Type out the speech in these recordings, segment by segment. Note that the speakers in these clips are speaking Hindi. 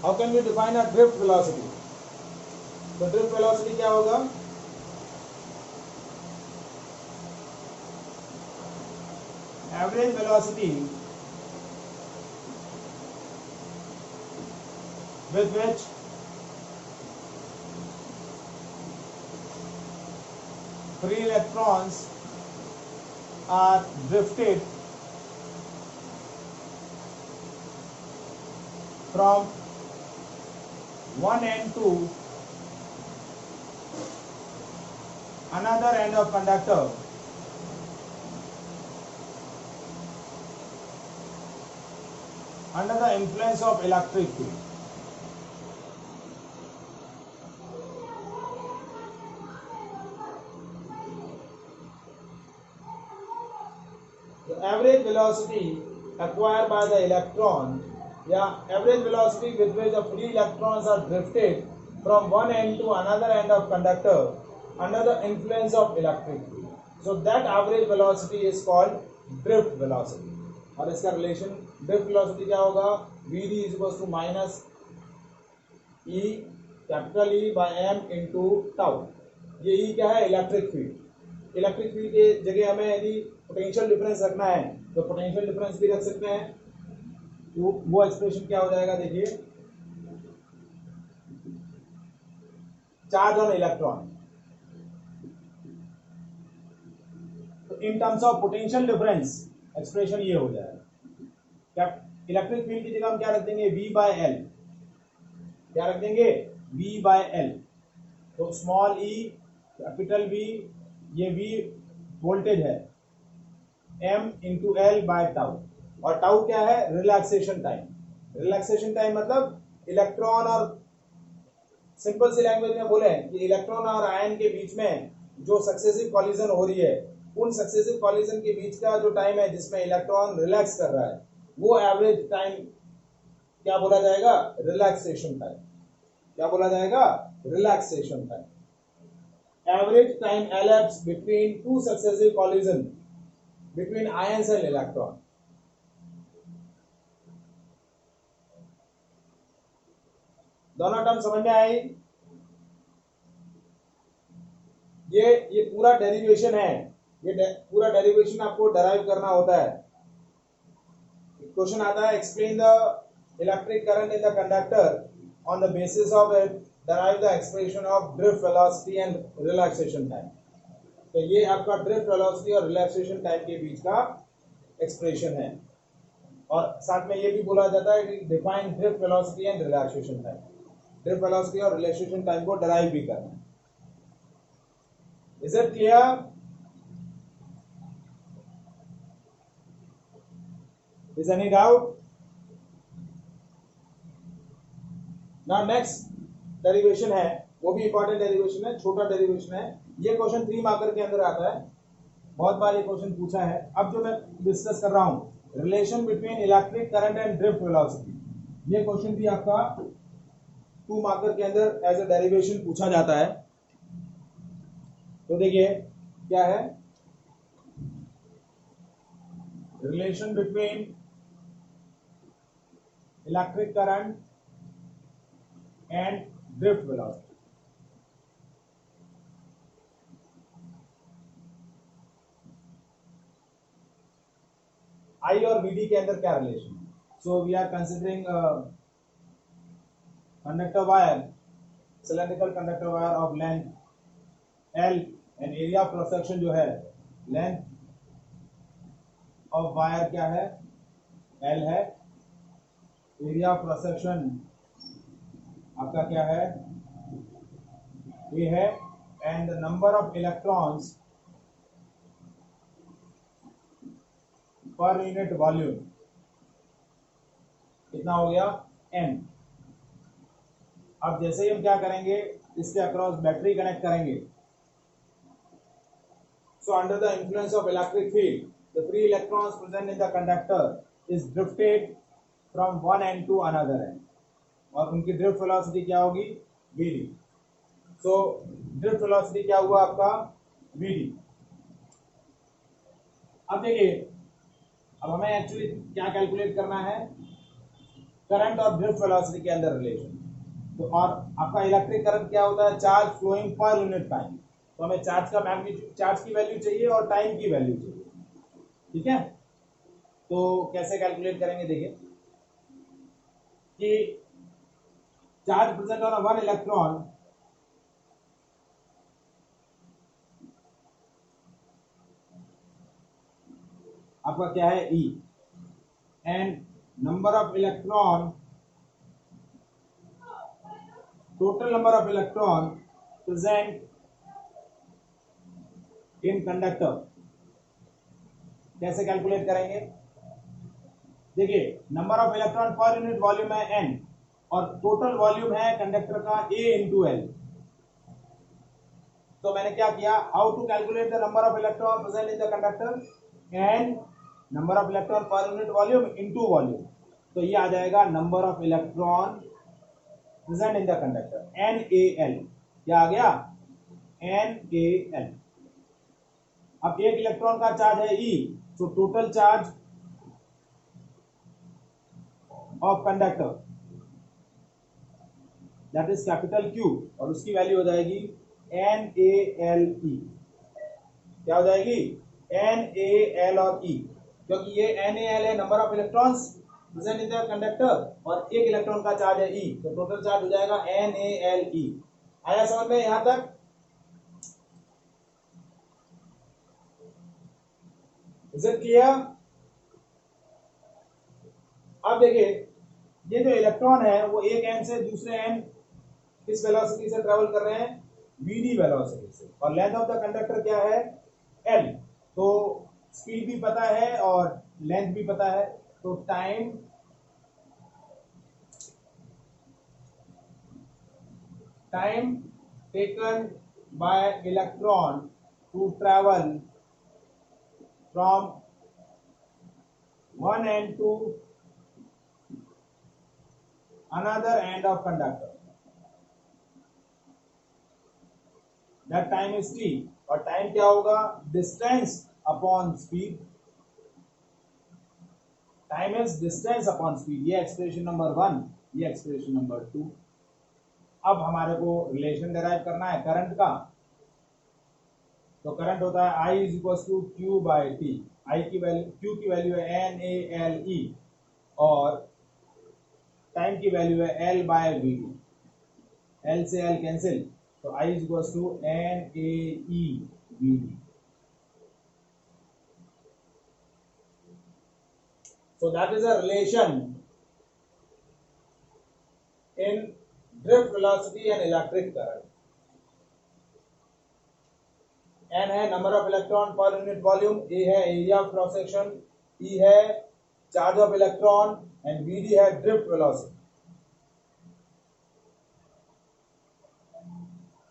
How can we define a drift velocity? तो ड्रिफ्ट वेलोसिटी क्या होगा? Average velocity with which free electrons are drifted from one end to another end of conductor under the influence of electric field. The average velocity acquired by the electron, average velocity with which the free electrons are drifted from one end to another end of conductor under the influence of electric field. So that average velocity is called drift velocity. और इसका रिलेशन drift velocity क्या होगा? Vd is equals to minus E capital E by m into tau. ये E क्या है? Electric field. इलेक्ट्रिक फील्ड के जगह हमें यदि पोटेंशियल डिफरेंस रखना है तो पोटेंशियल डिफरेंस भी रख सकते हैं. तो वो एक्सप्रेशन क्या हो जाएगा? देखिए, चार्ज ऑन इलेक्ट्रॉन. तो in terms of potential difference expression ये हो जाएगा. क्या इलेक्ट्रिक फील्ड की जगह हम क्या रख देंगे? V by L. क्या रख देंगे? V by L. तो स्मॉल e कैपिटल V, ये V वोल्टेज है, m into L by tau. और टाउ क्या है? Relaxation time. रिलैक्सेशन टाइम मतलब इलेक्ट्रॉन और, सिंपल सी लैंग्वेज में बोले कि इलेक्ट्रॉन और आयन के बीच में जो सक्सेसिव कॉलिजन हो रही है, उन सक्सेसिव कॉलिजन के बीच का जो टाइम है जिसमें इलेक्ट्रॉन रिलैक्स कर रहा है, वो एवरेज टाइम क्या बोला जाएगा? Relaxation time. क्या बोला जाएगा? Relaxation time. Average time elapsed between two successive collision between ions and electron. दोनों टर्म समझ में आई? ये पूरा डेरिवेशन है. ये पूरा डेरिवेशन आपको डराइव करना होता है. क्वेश्चन आता है, explain the electric current in the conductor on the basis of it derive the expression of drift velocity and relaxation time. तो ये आपका drift velocity और relaxation time के बीच का एक्सप्रेशन है. और साथ में ये भी बोला जाता है कि define drift velocity and relaxation time. drift velocity और relaxation time को derive भी करना है. Is it clear? Is any doubt? Now next derivation है, वो भी इंपॉर्टेंट डेरिवेशन है, छोटा डेरिवेशन है. ये क्वेश्चन 3 मार्कर के अंदर आता है, बहुत बार ये क्वेश्चन पूछा है. अब जो मैं डिस्कस कर रहा हूं, relation between electric current and drift velocity, ये क्वेश्चन भी आपका 2 मार्कर के अंदर एज अ डेरिवेशन पूछा जाता है. तो देखिए क्या है, relation between electric current and drift velocity. I और Vd के अंदर क्या रिलेशन है? So we are considering conductor wire, cylindrical conductor wire of length L and area of cross section जो है, लेंथ ऑफ वायर क्या है? L है. एरिया ऑफ क्रॉस सेक्शन आपका क्या है? A है. And the number of electrons पर यूनिट वॉल्यूम कितना हो गया? n. अब जैसे ही हम क्या करेंगे, इसके अक्रॉस बैटरी कनेक्ट करेंगे. So under the influence of electric field, the free electrons present in the conductor is drifted from one end to another end. और उनकी ड्रिफ्ट वेलोसिटी क्या होगी? Vd. सो ड्रिफ्ट वेलोसिटी क्या हुआ आपका? Vd. अब देखिए, अब हमें एक्चुअली क्या कैलकुलेट करना है? करंट और ड्रिफ्ट वेलोसिटी के अंदर रिलेशन। तो और आपका इलेक्ट्रिक करंट क्या होता है, charge flowing per unit time. तो हमें चार्ज का मैग्नीट्यूड, चार्ज की वैल्यू चाहिए और टाइम की वैल्यू चाहिए, ठीक है। तो कैसे कैलकुलेट करेंगे, देखिए कि charge present on one electron आपका क्या है E, and number of electron, total number of electron present in conductor. कैसे कैलकुलेट करेंगे, देखिए number of electron per unit volume है n और टोटल वॉल्यूम है कंडक्टर का A इंटू एल। तो मैंने क्या किया, how to calculate the number of electron present in the conductor, n number of electron per unit volume into volume. तो ये आ जाएगा number of electron present in the conductor, NaL। क्या आ गया, NaL। अब एक इलेक्ट्रॉन का चार्ज है E, तो total charge of conductor that is capital Q, और उसकी वैल्यू हो जाएगी NaLe। क्या हो जाएगी, NaL और E, क्योंकि ये NaL है number of electrons present in the conductor और एक इलेक्ट्रॉन का चार्ज है E, तो टोटल चार्ज हो जाएगा NaLe। आया समझ में यहां तक, इज इट क्लियर। अब देखिए ये जो इलेक्ट्रॉन है वो एक एन से दूसरे एन किस वेलोसिटी से ट्रेवल कर रहे हैं, vd वेलोसिटी से, और लेंथ ऑफ द कंडक्टर क्या है, l। तो स्पीड भी पता है और लेंथ भी पता है, तो time taken by electron to travel from one end to another end of conductor, that time is t, और टाइम क्या होगा, distance upon speed. Time is distance upon speed, ये एक्सप्रेशन नंबर 1, ये एक्सप्रेशन नंबर 2। अब हमारे को रिलेशन डिराइव करना है करंट का। तो करंट होता है I is equal to Q by T. I की वैल्यू, Q की वैल्यू है NaLe और टाइम की वैल्यू है L by V D. L से L कैंसिल, तो I इज इक्वल टू NaE/वी D. So that is a relation in drift velocity and electric current. N है number of electron per unit volume, A है area of cross section, E है charge of electron and Vd है drift velocity.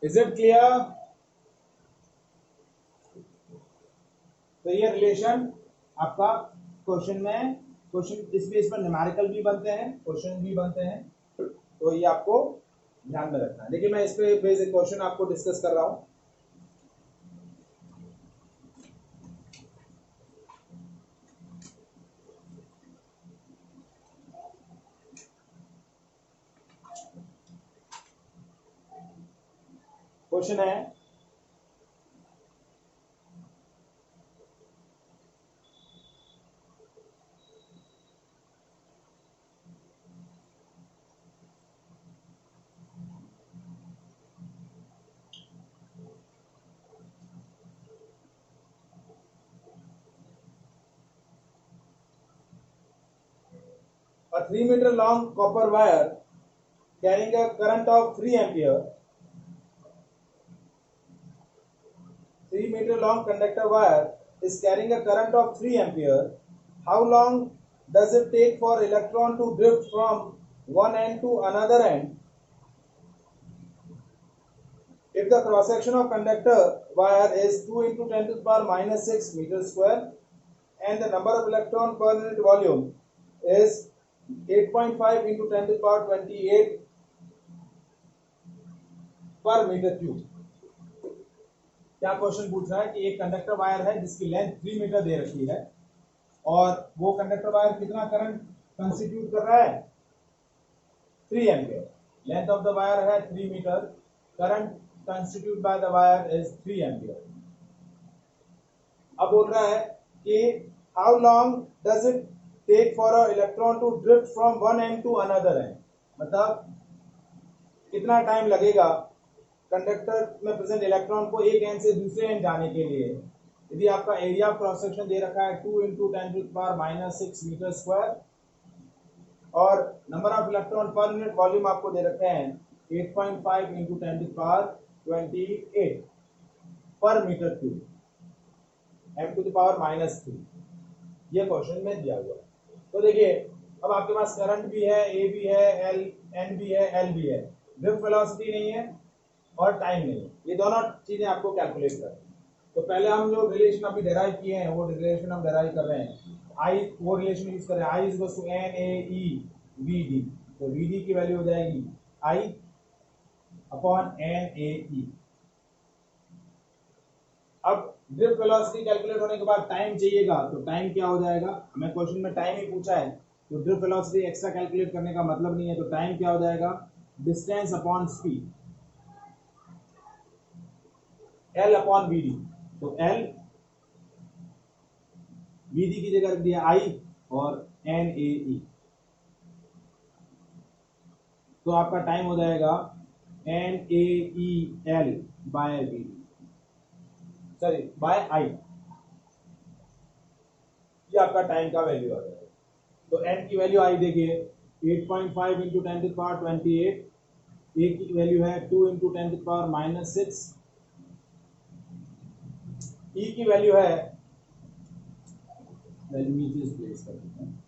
Is it clear. तो ये रिलेशन आपका क्वेश्चन में, क्वेश्चन इस बेस पर न्यूमेरिकल भी बनते हैं, क्वेश्चन भी बनते हैं, तो ये आपको ध्यान में रखना है। देखिए मैं इस पे बेसिक क्वेश्चन आपको डिस्कस कर रहा हूं। क्वेश्चन है a 3 meter long copper wire carrying a current of 3 ampere, 3 meter long conductor wire is carrying a current of 3 ampere. How long does it take for electron to drift from one end to another end if the cross section of conductor wire is 2 into 10 to the power minus 6 meters square and the number of electron per unit volume is 8.5 into 10 to the power 28 पर मीटर क्यूब। क्या क्वेश्चन पूछ रहा है कि एक कंडक्टर वायर है जिसकी लेंथ 3 मीटर दे रखी है और वो कंडक्टर वायर कितना करंट कंस्टिट्यूट कर रहा है, 3 ampere. Length of the wire है 3 metre, current constitute by the wire is 3 ampere. अब बोल रहा है कि how long does it take for a electron to drift from one end to another end, मतलब कितना टाइम लगेगा कंडक्टर में प्रेजेंट इलेक्ट्रॉन को एक एंड से दूसरे एंड जाने के लिए। यदि आपका एरिया ऑफ क्रॉस सेक्शन दे रखा है 2 × 10⁻⁻6 मीटर स्क्वायर और number of electron per unit volume आपको दे रखे हैं 8.5 × 10⁻28 पर मीटर क्यूब, m⁻⁻3। ये क्वेश्चन में दिया हुआ है। तो देखिए अब आपके पास करंट भी है, ए भी है, एल एन भी है, एल भी है, ड्रिफ्ट वेलोसिटी नहीं है और टाइम नहीं है। ये दोनों चीजें आपको कैलकुलेट करनी है। तो पहले हम जो रिलेशन अभी डेराइव किए हैं वो रिलेशन हम डेराइव कर रहे हैं। आई वो रिलेशन यूज कर रहे हैं, I is to N A E V D. तो वी डी की वैल्यू हो जाएगी आई अपॉन एन ए ई। अब ड्रिफ्ट वेलोसिटी कैलकुलेट होने के बाद टाइम चाहिएगा, तो टाइम क्या हो जाएगा, हमें क्वेश्चन में टाइम ही पूछा है, तो ड्रिफ्ट वेलोसिटी एक्स्ट्रा कैलकुलेट करने का मतलब नहीं है। तो टाइम क्या हो जाएगा, distance upon speed, L upon V D. तो एल वी डी की जगह रख दिया आई और एन ए ई, तो आपका टाइम हो जाएगा N A E L by V D, sorry by I. ये आपका टाइम का वैल्यू आ जाएगा। तो एन की वैल्यू आई देखिए 8.5 × 10⁻28, ए की वैल्यू है 2 × 10⁻⁻6, ई की वैल्यू है, प्लेस कर देते हैं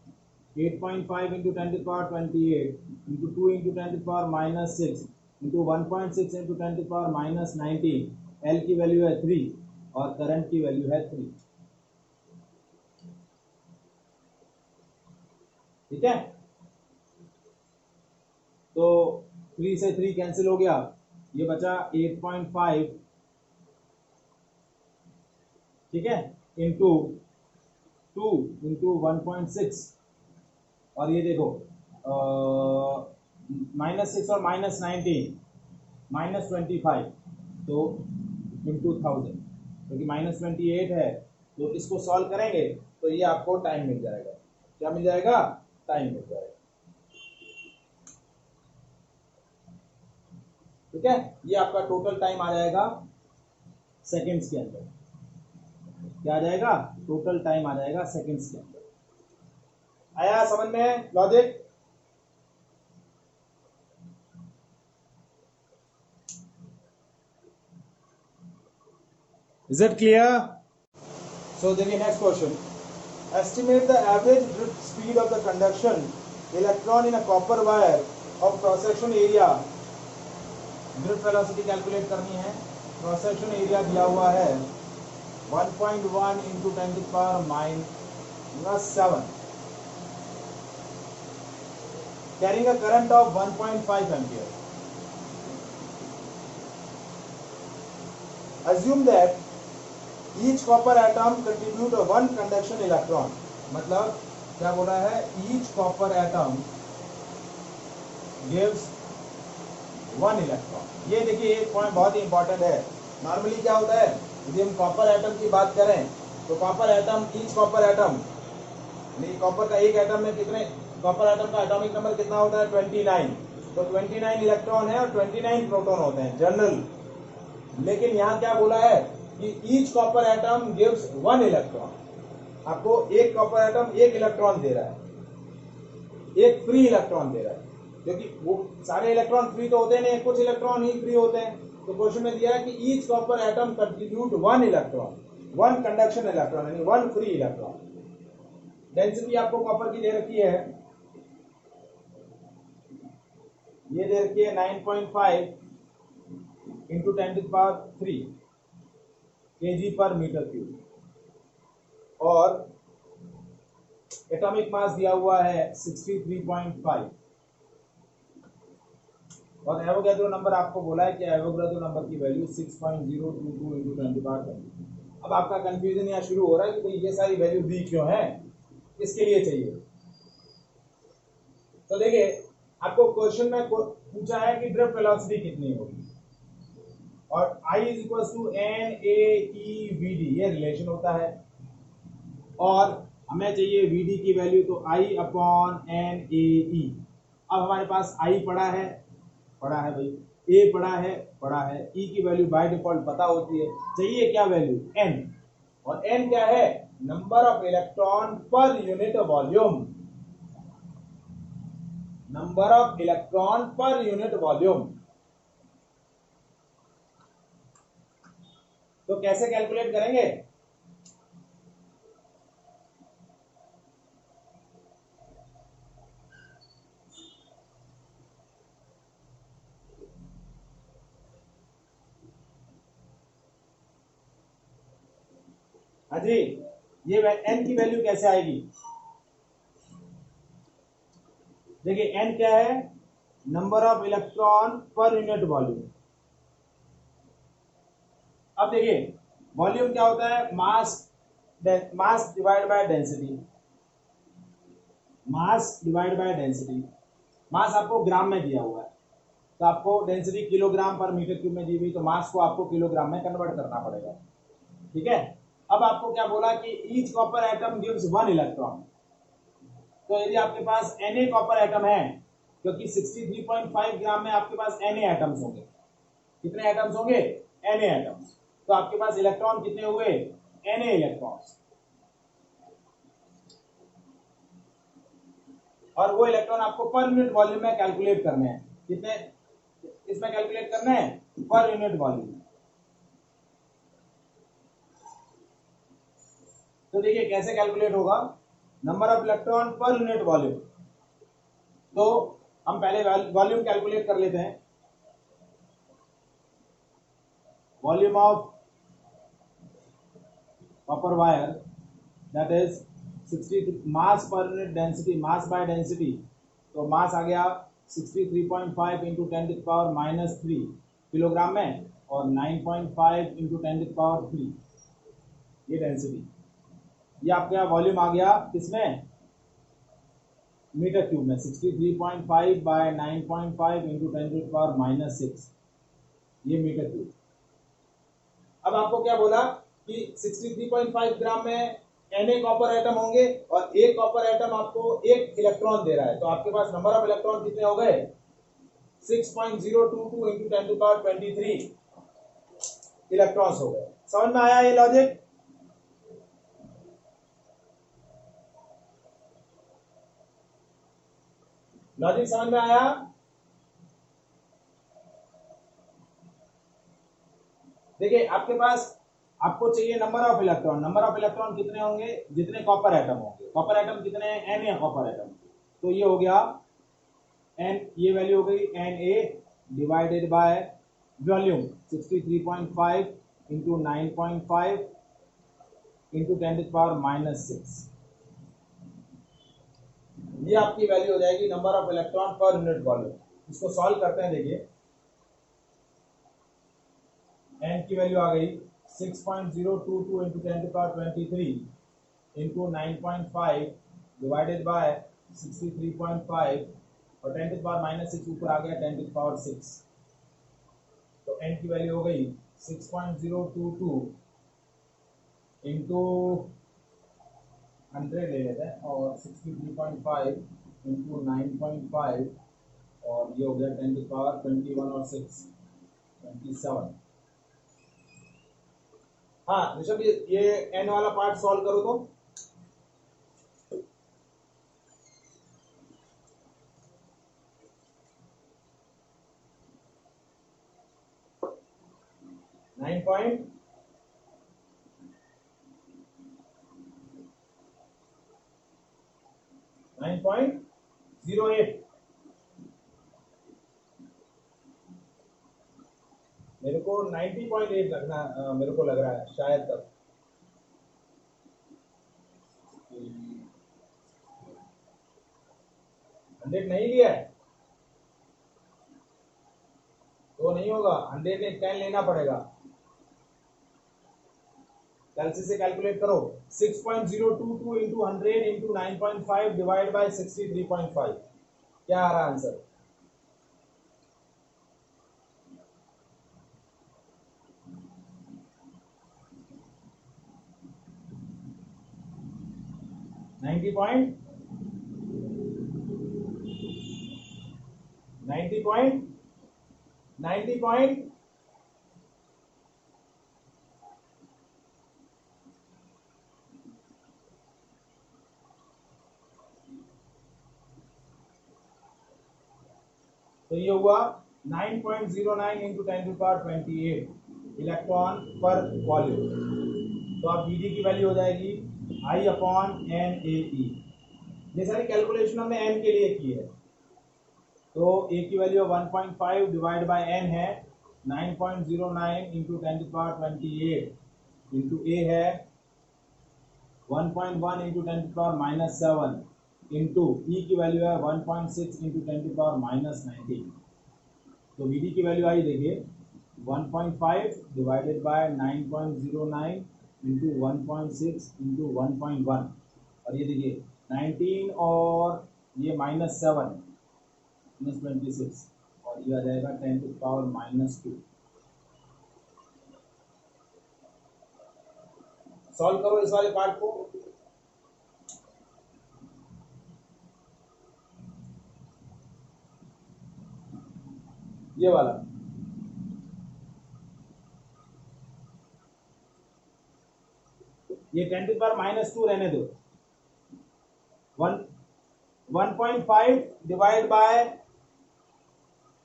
8.5 × 10⁻28 × 2 × 10⁻⁻6 × 1.6 × 10⁻⁻19, एल की वैल्यू है 3 और करंट की वैल्यू है 3। ठीक है, तो 3 से 3 कैंसिल हो गया, ये बचा 8.5, ठीक है, इंटू 2 × 1.6 और ये देखो -6 और -19 -25, तो इंटू 1000, क्योंकि -28 है, तो इसको सॉल्व करेंगे तो ये आपको टाइम मिल जाएगा। क्या मिल जाएगा, टाइम मिल जाएगा। ठीक है, ये आपका टोटल टाइम आ जाएगा सेकंड्स के अंदर। क्या आ जाएगा, टोटल टाइम आ जाएगा सेकंड्स के अंदर। आया समझ में logic? Is it clear? So देखिए next question. Estimate the average drift speed of the conduction electron in a copper wire of cross section area. Drift velocity calculate करनी है। क्रॉस सेक्शन एरिया दिया हुआ है 1.1 × 10⁻⁻7, carrying a current of 1.5 ampere. Assume that each copper atom contribute a 1 conduction electron. मतलब क्या बोल रहा है, each copper atom gives 1 electron. ये देखिए एक पॉइंट बहुत ही इंपॉर्टेंट है। नॉर्मली क्या होता है, यदि हम कॉपर एटम की बात करें तो copper atom, each copper atom, copper का एक एटम में कितने, कॉपर एटम का एटॉमिक नंबर कितना होता है 29, तो 29 इलेक्ट्रॉन है और 29 प्रोटॉन होते हैं जनरल। लेकिन यहाँ क्या बोला है कि each copper atom gives 1 electron. आपको एक कॉपर एटम एक इलेक्ट्रॉन दे रहा है, एक फ्री इलेक्ट्रॉन दे रहा है, क्योंकि वो सारे इलेक्ट्रॉन फ्री तो होते नहीं, कुछ इलेक्ट्रॉन ही फ्री होते हैं। तो क्वेश्चन में दिया है कि each copper atom contribute 1 electron, 1 conduction electron, यानी 1 फ्री इलेक्ट्रॉन। डेंसिटी आपको कॉपर की दे रखी है, ये दे रखी है 9.5 × 10⁻³ kg पर मीटर क्यूब, और एटॉमिक मास दिया हुआ है 63.5, और एवोगैड्रो नंबर आपको बोला है कि एवोगैड्रो नंबर की वैल्यू 6.022 × 10⁻²। अब आपका कंफ्यूजन यहाँ शुरू हो रहा है कि भाई ये सारी वैल्यू दी क्यों है, किसके लिए चाहिए। तो देखिए आपको क्वेश्चन में पूछा है कि ड्रिफ्ट वेलोसिटी कितनी होगी, और I is equal to NAEVD, ये रिलेशन होता है, और हमें चाहिए VD की वैल्यू, तो I अपॉन NAE। अब हमारे पास I पड़ा है भाई, A पड़ा है, E की वैल्यू बाय डिफॉल्ट पता होती है, चाहिए क्या वैल्यू, N, और N क्या है, number of electron per unit volume, number of electron per unit volume. तो कैसे कैलकुलेट करेंगे, हाँ जी, ये N की वैल्यू कैसे आएगी, देखिए N क्या है, number of electron per unit volume. अब देखिए वॉल्यूम क्या होता है, mass divide by density, mass divide by density. Mass आपको ग्राम में दिया हुआ है, तो आपको density kilogram per metre cube में दी हुई, तो मास को आपको किलोग्राम में कन्वर्ट करना पड़ेगा, ठीक है। अब आपको क्या बोला कि each copper atom gives 1 electron, तो यदि आपके पास Na कॉपर एटम है, क्योंकि 63.5 ग्राम में आपके पास Na एटम्स होंगे, कितने एटम्स होंगे, Na एटम्स, तो आपके पास इलेक्ट्रॉन कितने हुए, Na इलेक्ट्रॉन्स, और वो इलेक्ट्रॉन आपको पर यूनिट वॉल्यूम में कैलकुलेट करने हैं, कितने इसमें कैलकुलेट करने हैं, पर यूनिट वॉल्यूम। तो देखिए कैसे कैलकुलेट होगा, number of electron per unit volume, तो हम पहले वॉल्यूम कैलकुलेट कर लेते हैं, volume of copper wire that is 60 mass per unit density, mass by density, तो मास आ गया 63.5 into 10 to power minus 3 kilogram में, और 9.5 इंटू 10 टू पावर 3 ये डेंसिटी, ये आपका वॉल्यूम आ गया किसमें, मीटर क्यूब में, 63.5 by 9.5 into 10 to power minus 6, ये मीटर क्यूब। अब आपको क्या बोला कि 63.5 ग्राम में Na कॉपर एटम होंगे, और एक कॉपर एटम आपको एक इलेक्ट्रॉन दे रहा है, तो आपके पास नंबर ऑफ इलेक्ट्रॉन कितने हो गए, 6.022 इंटू 10 टू पावर 23 इलेक्ट्रॉन्स हो गए। समझ में आया ये लॉजिक, लॉजिक समझ में आया। देखिए आपके पास, आपको चाहिए number of electron, number of electron कितने होंगे, जितने कॉपर एटम होंगे, कॉपर एटम कितने हैं, Na कॉपर एटम, तो ये हो गया N, ये वैल्यू हो गई Na divided by volume 63.5 into 9.5 into 10 to power minus 6, ये आपकी वैल्यू हो जाएगी number of electron per unit volume. इसको सॉल्व करते हैं, देखिए N की वैल्यू आ गई 6.022 into 10 to power 23 into 9.5 divided by 63.5, और 10 टू पावर माइनस 6 ऊपर आ गया 10 टू पावर 6, तो N की वैल्यू हो गई 6.022 इंटू 100 ले लेते हैं, और 63.5 इंटू 9.5, और ये हो गया 10 टू पावर 21 और 6 27। हाँ ऋषभ, ये N वाला पार्ट सॉल्व करो तो, नाइन पॉइंट नाइन पॉइंट 08, मेरे को 90.8 लगना, मेरे को लग रहा है शायद तक, 100 नहीं लिया है तो नहीं होगा, 100 ने 10 लेना पड़ेगा, कैलसी से कैलकुलेट करो, 6.022 इंटू 100 इंटू 9.5 डिवाइड बाय 63.5, क्या आ रहा है आंसर, 90 पॉइंट 90 पॉइंट 90 पॉइंट तो ये हुआ 9.09 इंटू 10⁻28 इलेक्ट्रॉन पर वॉल्यूम। तो अब Vd की वैल्यू हो जाएगी I/NaE। ये सारी कैलकुलेशन हमने n के लिए की है। तो A की वैल्यू 1.5 डिवाइड बाय n है 9.09 इंटू 10⁻28 इंटू A है 1.1 इंटू 10⁻⁻7 इंटू E की वैल्यू है 1.6 इंटू 10⁻⁻19। तो Vd की वैल्यू आई देखिए 1.5 डिवाइडेड बाय 9.09 इंटू 1.6 इंटू 1.1 और ये देखिए 19 और ये -7 -26 और ये आ जाएगा 10⁻⁻2। सॉल्व करो इस वाले पार्ट को। ये वाला ये 10⁻⁻2 रहने दो। 1.5 divide by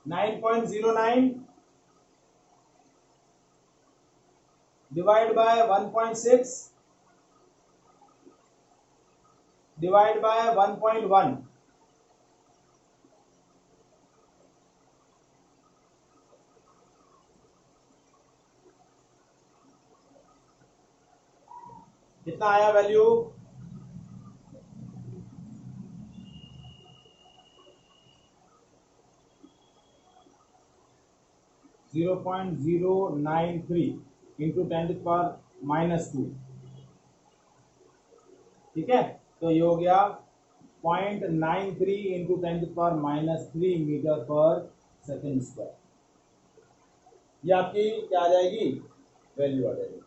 9.09 divide by 1.6 divide by 1.1 कितना आया वैल्यू 0.093 इंटू 10⁻⁻2। ठीक है, तो ये हो गया 0.93 इंटू 10⁻⁻3 मीटर पर सेकेंड स्क्वायर। ये आपकी क्या आ जाएगी वैल्यू आ जाएगी।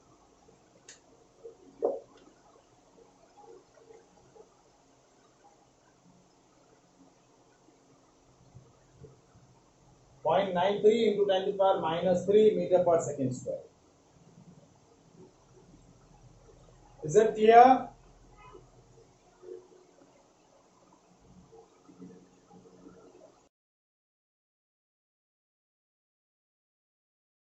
0.93 into 10⁻⁻3 meter per second square. Is it clear?